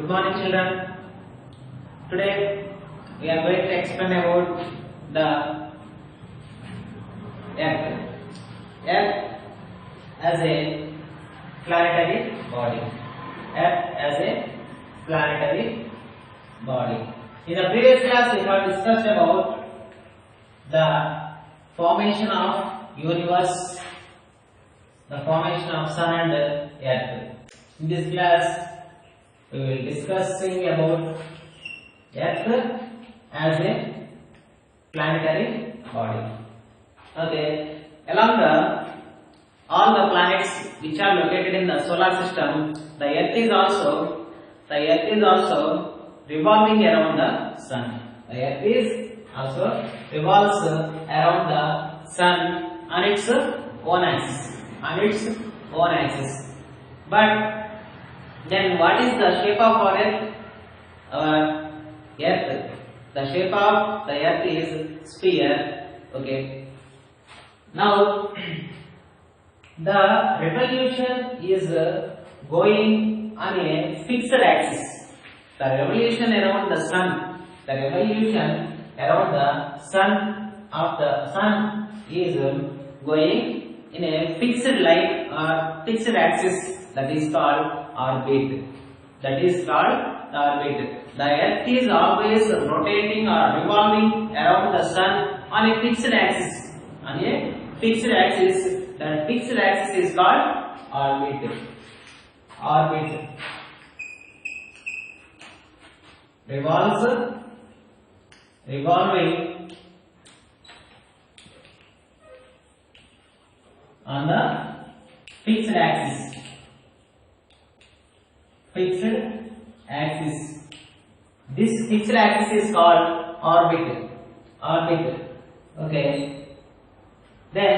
Good morning, children. Today we are going to explain about the Earth. Earth as a planetary body. Earth as a planetary body. In the previous class, we have discussed about the formation of universe, the formation of Sun and Earth. In this class, we will discussing about Earth as a planetary body. Okay, along all the planets which are located in the solar system, the Earth is also revolving around the Sun. The Earth is also revolves around the Sun on its own axis. But then what is the shape of our Earth? Our Earth, the shape of the Earth is sphere. Okay. Now the revolution is going on a fixed axis. The revolution around the Sun, is going in a fixed line or fixed axis, that is called orbit. The Earth is always rotating or revolving around the Sun on a fixed axis. That fixed axis is called orbit. Revolving on the fixed axis. This fixed axis is called orbit. Okay. Then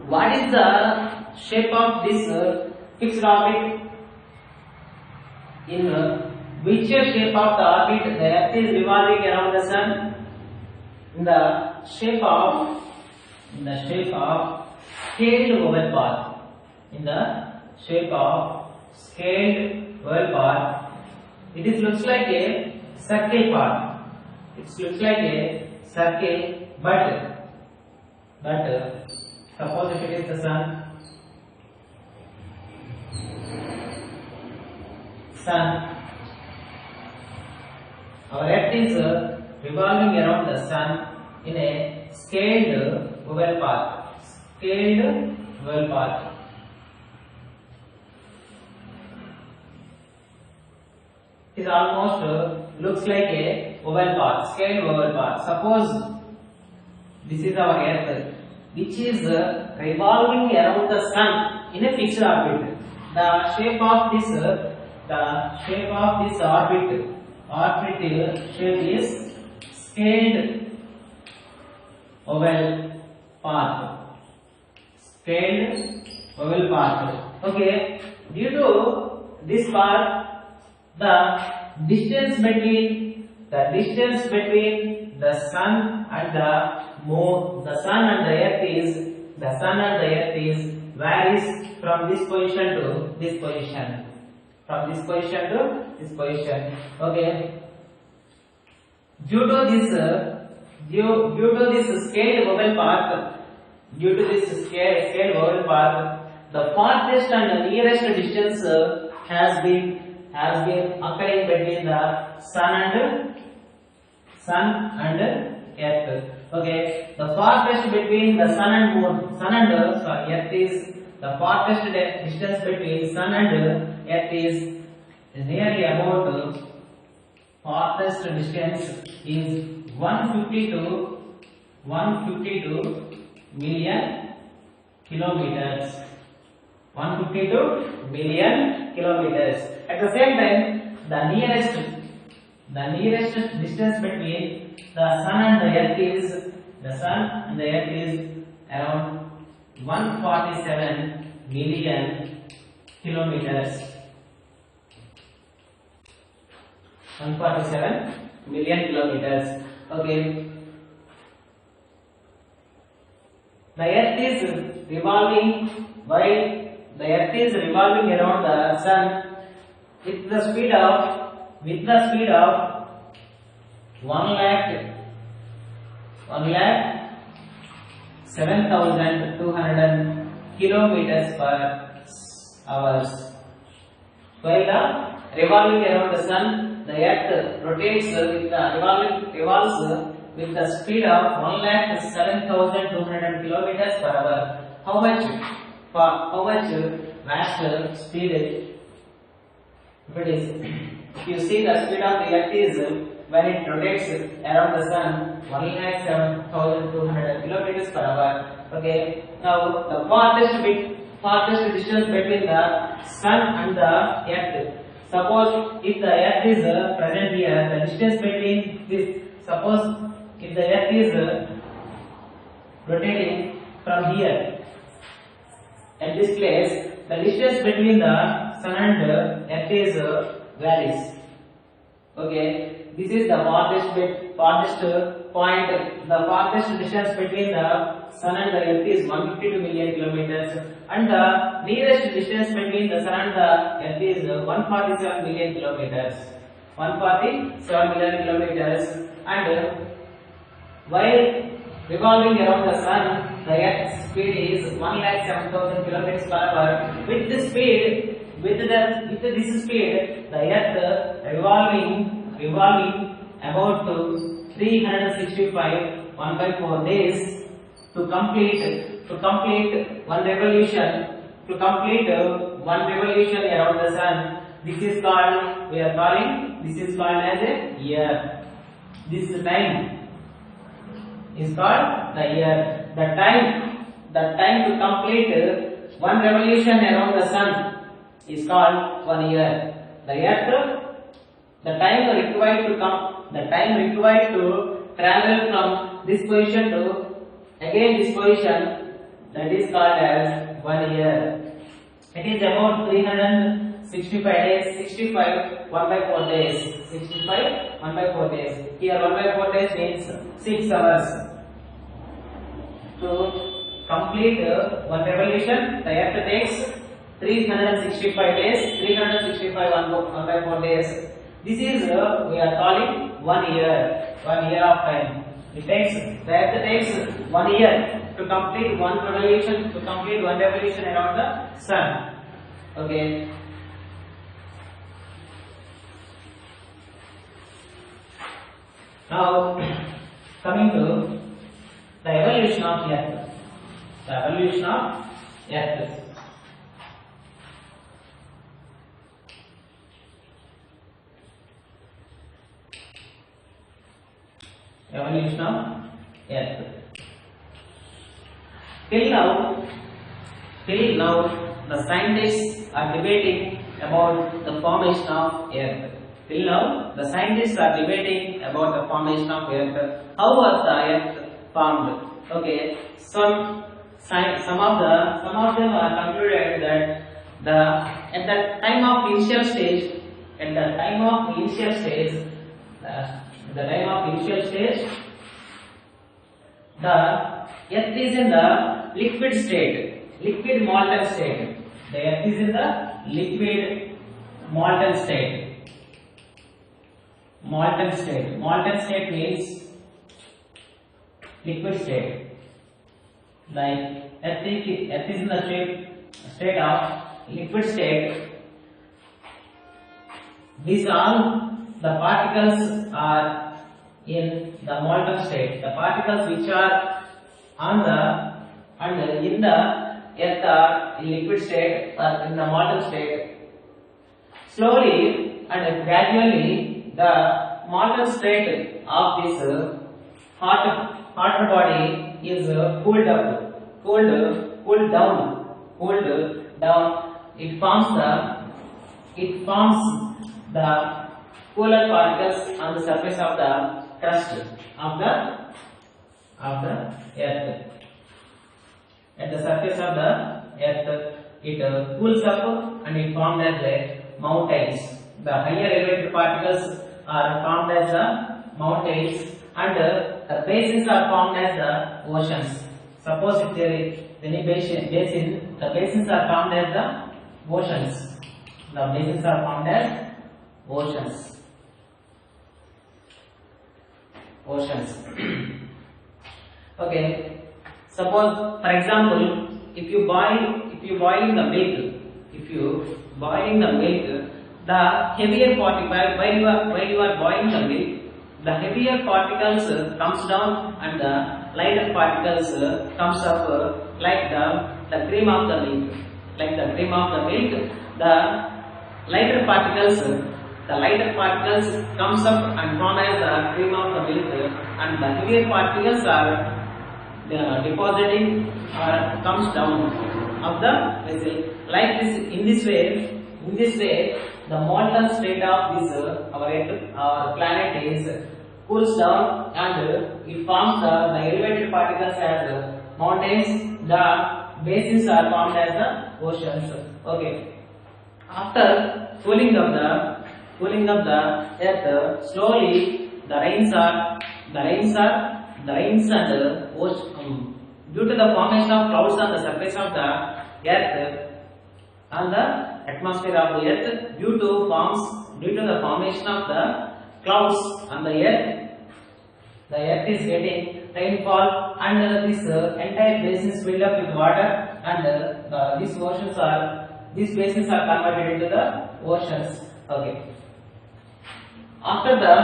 what is the shape of this fixed orbit? In which shape of the orbit the Earth is revolving around the Sun? In the shape of scaled oval path. In the shape of scaled oval path, it looks like a circle path. But suppose if it is the Sun, our Earth is revolving around the Sun in a scaled oval path. It is almost looks like a oval path, scaled oval path. Suppose this is our Earth, which is revolving around the Sun in a fixed orbit. The shape of this orbit shape is scaled oval path. Okay. Due to this path, the distance between the Sun and the Moon, the Sun and the Earth is varies from this position to this position. Okay. Due to this scaled oval path, the farthest and nearest distance has been occurring between the Sun and Earth. Okay, the farthest between the Sun and Earth is the farthest distance between Sun and Earth is nearly about farthest distance is 152 million kilometers. 152 million kilometers. At the same time, the nearest distance between the Sun and the Earth is around 147 million kilometers. 147 million kilometers. Okay. The Earth is revolving while the Earth is revolving around the Sun with the speed of with the speed of 1,07,200 kilometers per hour. While the revolving around the sun, the earth rotates with the revolves with the speed of 1,07,200 kilometers per hour. How much vast speed it is? If you see the speed of the earth is when it rotates around the sun 1,07,200 kilometers per hour. Okay. Now the farthest distance between the sun and the earth. Suppose if the earth is present here, the distance between this. Suppose if the earth is rotating from here at this place, the distance between the sun and earth is varies. Okay, this is the farthest point. The farthest distance between the sun and the earth is 152 million kilometers, and the nearest distance between the sun and the earth is 147 million kilometers. 147 million kilometers, and while revolving around the sun, the earth's speed is 1,07,000 kilometers per hour. With this speed, with this speed, the earth revolving about 365 1/4 days to complete one revolution. To complete one revolution around the sun, this is called as a year. This time is called the year. The time to complete one revolution around the sun is called 1 year. The time required to travel from this position to again this position, that is called as 1 year. It is about 365 days. 65 1/4 days. 65 1/4 days. Here 1/4 days means 6 hours. To complete one revolution, the earth takes 365 days. 365 1/4 days. This is we are calling 1 year. 1 year of time. The earth takes 1 year to complete one revolution. To complete one revolution around the sun. Okay. Now coming to the evolution of earth. The evolution of earth. Evolution of earth. Till now, the scientists are debating about the formation of earth. Till now, the scientists are debating about the formation of earth. How was the earth formed? Okay, some of them are concluded that at the time of initial stage, the earth is in the liquid molten state. The earth is in the liquid molten state. Molten state means liquid state. Like earth is in the state of liquid state. These all the particles are in the molten state. The particles which are on the and in the earth are in liquid state or in the molten state. Slowly and gradually, the molten state of this hotter body is cooled down. It forms the cooler particles on the surface of the crust of the earth. At the surface of the earth, it cools up and it forms as mountains. The higher elevated particles are formed as the mountains, and the basins are formed as the oceans. Suppose if there is any basin, the basins are formed as the oceans. The basins are formed as oceans. oceans. Okay, suppose for example, if you boil the milk, the heavier particle, while you are boiling the milk, the heavier particles comes down and the lighter particles comes up like the cream of the milk. Like the cream of the milk, the lighter particles comes up and form as the cream of the milk, and the heavier particles are depositing or comes down of the vessel. Like this, in this way, the molten state of this our planet is cools down and it forms the elevated particles as mountains. The basins are formed as the oceans. Okay. After cooling of the earth, slowly the rains and due to the formation of clouds on the surface of the earth and the atmosphere of the earth, due to the formation of the clouds on the earth is getting rainfall, and this entire basin is filled up with water, and these basins are converted into the oceans. Okay. After the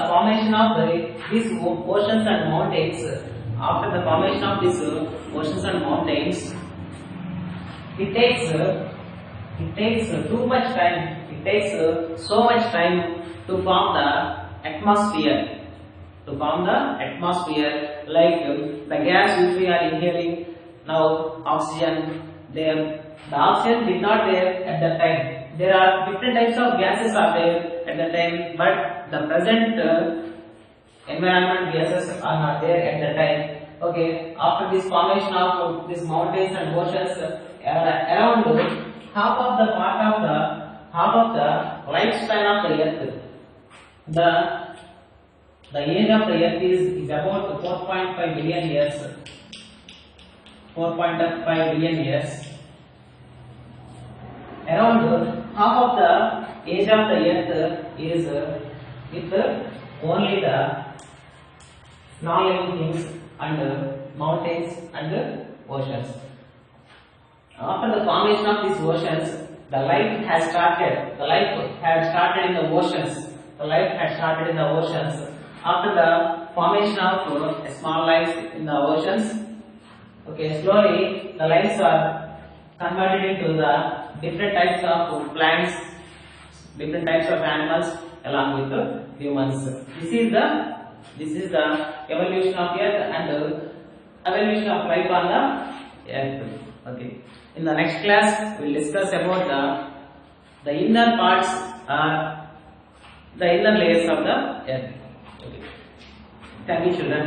formation of these oceans and mountains, it takes too much time. It takes so much time to form the atmosphere. Like the gas which we are inhaling now, oxygen. The oxygen did not there at that time. There are different types of gases are there at that time, but the present environment gases are not there at that time. Okay, after this formation of these mountains and oceans, around half of the lifespan of the earth, the age of the earth is about 4.5 billion years. 4.5 billion years. Around half of the age of the earth is with only the non-living things and mountains and oceans. After the formation of these oceans, the life had started in the oceans. After the formation of small lives in the oceans, okay, slowly the lives are converted into the different types of plants, different types of animals, along with humans. This is the evolution of Earth and evolution of life on the Earth. Okay. In the next class, we will discuss about the inner parts or the inner layers of the Earth. Okay. Thank you, children.